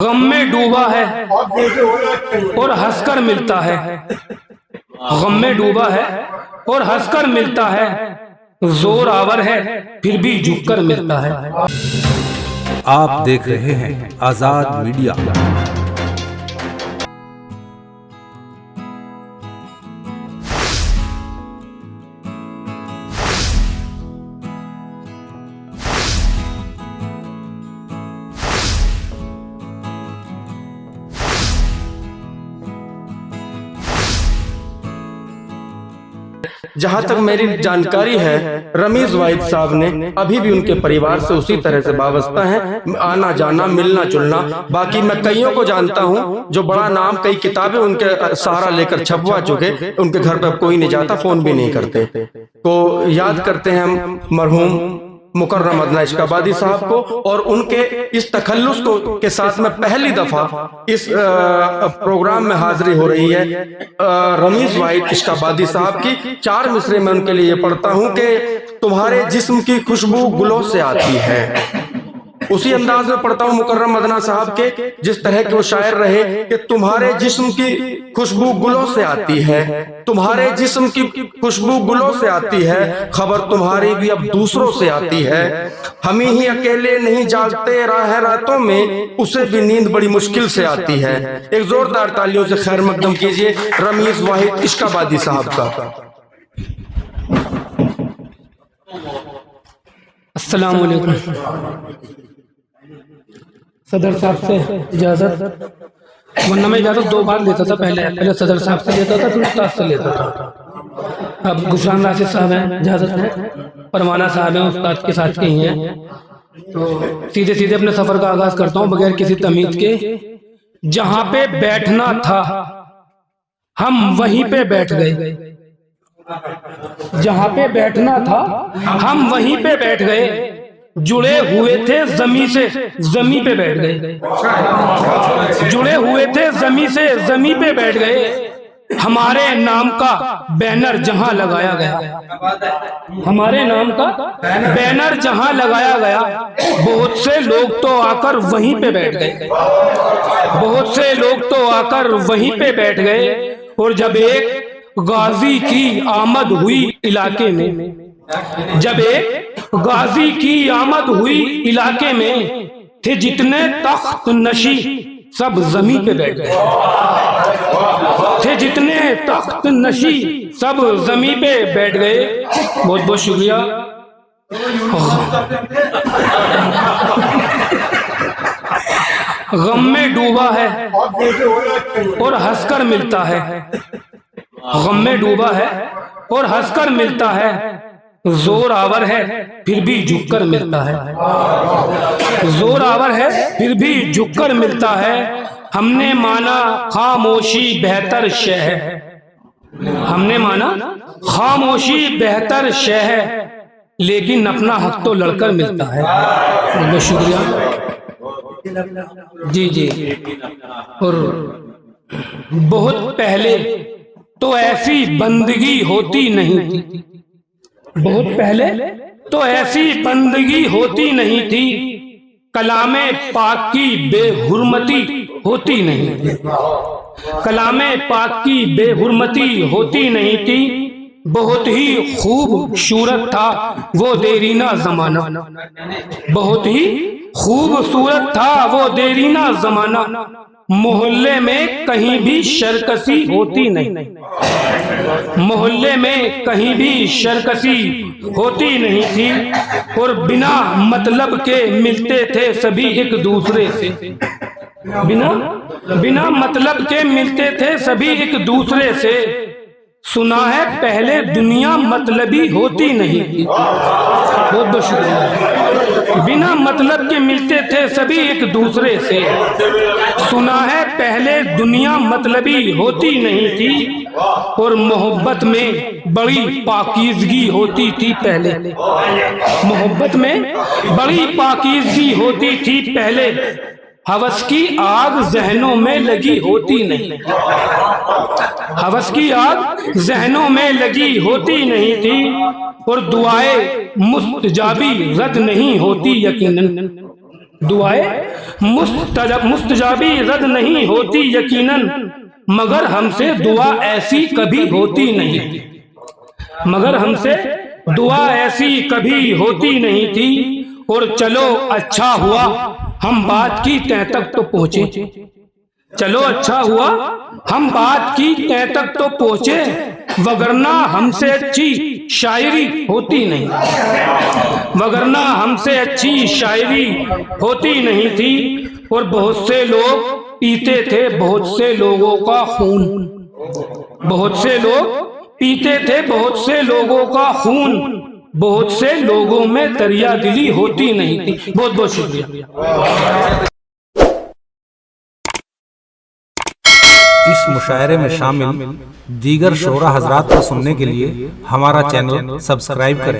गम में डूबा है और हंसकर मिलता है। गम में डूबा है और हंसकर मिलता है। जोर आवर है फिर भी झुककर मिलता है। आप देख रहे हैं आजाद मीडिया। जहां तक मेरी जानकारी है, रमीज वाहिद साहब ने अभी भी उनके परिवार से उसी तरह से वाबस्ता हैं, आना जाना मिलना जुलना। बाकी मैं कईयों को जानता हूं जो बड़ा नाम, कई किताबें उनके सहारा लेकर छपवा चुके, उनके घर पर कोई नहीं जाता, फोन भी नहीं करते। तो याद करते हैं हम मरहूम मुकर्रम अदना इश्काबादी साहब को, और उनके इस तखल्लुस को के साथ में पहली दफा इस प्रोग्राम में हाजिरी हो रही है रमीज वाहिद इश्काबादी साहब की। 4 मिसरे में उनके लिए पढ़ता हूं कि तुम्हारे जिस्म की खुशबू गुलों से आती है। उसी अंदाज में पढ़ता हूं मुकर्रम अदना साहब के, जिस तरह के वो शायर रहे कि तुम्हारे जिस्म की खुशबू गुलों से आती है, तुम्हारे जिस्म की खुशबू गुलों से आती है, खबर तुम्हारी भी अब दूसरों से आती है। हम ही अकेले नहीं जागते रातों में, उसे भी नींद बड़ी मुश्किल से आती है। एक जोरदार तालियों से खैर मकदम कीजिए रमीज वाहिद इश्काबादी साहब का। अस्सलाम वालेकुम। सदर साहब से इजाज़त, वरना मैं इजाज़त 2 बार लेता था। पहले सदर साहब से लेता था, फिर उस्ताद से लेता था। अब गुफरान राशिद साहब हैं, इजाज़त है। परवाना साहब हैं, उस्ताद के साथ के ही हैं। तो सीधे सीधे अपने सफ़र का आगाज़ करता हूँ बगैर किसी तमीज़ के। जहाँ पे बैठना था हम वहीं पे बैठ गए, जहाँ पे बैठना था हम वहीं पे बैठ गए, जुड़े हुए थे जमी से जमी पे बैठ गए, जुड़े हुए थे जमी से जमी पे बैठ गए। हमारे नाम का बैनर जहां लगाया गया, हमारे नाम का बैनर जहां लगाया गया, बहुत से लोग तो आकर वहीं पे बैठ गए, बहुत से लोग तो आकर वहीं पे बैठ गए। और जब एक गाजी की आमद हुई इलाके में, जब एक गाजी की आमद हुई इलाके में, थे जितने तख्त नशी सब जमीन पे बैठ गए, थे जितने तख्त नशी सब जमीन पे बैठ गए। बहुत बहुत शुक्रिया। गम में डूबा है और हंसकर मिलता है, गम में डूबा है और हंसकर मिलता है। जोर आवर है फिर भी झुककर मिलता है, जोर आवर है फिर भी झुककर मिलता है। हमने माना खामोशी बेहतर शह है, हमने माना खामोशी बेहतर शह है, लेकिन अपना हक तो लड़कर मिलता है। बहुत शुक्रिया जी जी। और बहुत पहले तो ऐसी बंदगी होती नहीं थी, बहुत पहले तो ऐसी बंदगी होती नहीं थी, कलामे पाक की बेहुरमती होती नहीं थी, कलामे पाक की बेहुरमती होती नहीं थी। बहुत ही खूबसूरत था वो देरीना जमाना, बहुत ही खूबसूरत था वो देरीना जमाना। मोहल्ले में कहीं भी शरकसी होती नहीं, मोहल्ले में कहीं भी शरकसी होती नहीं थी। और बिना मतलब के मिलते थे सभी एक दूसरे से, बिना मतलब के मिलते थे सभी एक दूसरे से। सुना है पहले दुनिया मतलबी होती नहीं थी, बहुत बहुत शुक्रिया। बिना मतलब के मिलते थे सभी एक दूसरे से, सुना है पहले दुनिया मतलबी होती नहीं थी। और मोहब्बत में बड़ी पाकीज़गी होती थी पहले, मोहब्बत में बड़ी पाकीज़गी होती थी पहले। हवस की आग जहनों में लगी होती नहीं, हवस की आग जहनों में लगी होती नहीं थी। और दुआएं मुस्तजाबी रद्द नहीं होती यकीनन, दुआएं मुस्तजाबी रद नहीं होती यकीनन, मगर हमसे दुआ ऐसी कभी होती नहीं, मगर हमसे दुआ ऐसी कभी होती नहीं थी। और चलो अच्छा हुआ हम बात की तह तक तो पहुंचे, चलो अच्छा हुआ हम बात की तह तक तो पहुंचे, वगरना हमसे अच्छी शायरी होती नहीं, वगरना हमसे अच्छी शायरी होती नहीं थी। और बहुत से लोग पीते थे बहुत से लोगों का खून, बहुत से लोग पीते थे बहुत से लोगों का खून, बहुत से लोगों में दरिया दिली होती नहीं थी। बहुत बहुत शुक्रिया। इस मुशायरे में शामिल दीगर शोरा हजरात को सुनने के लिए हमारा चैनल सब्सक्राइब करें।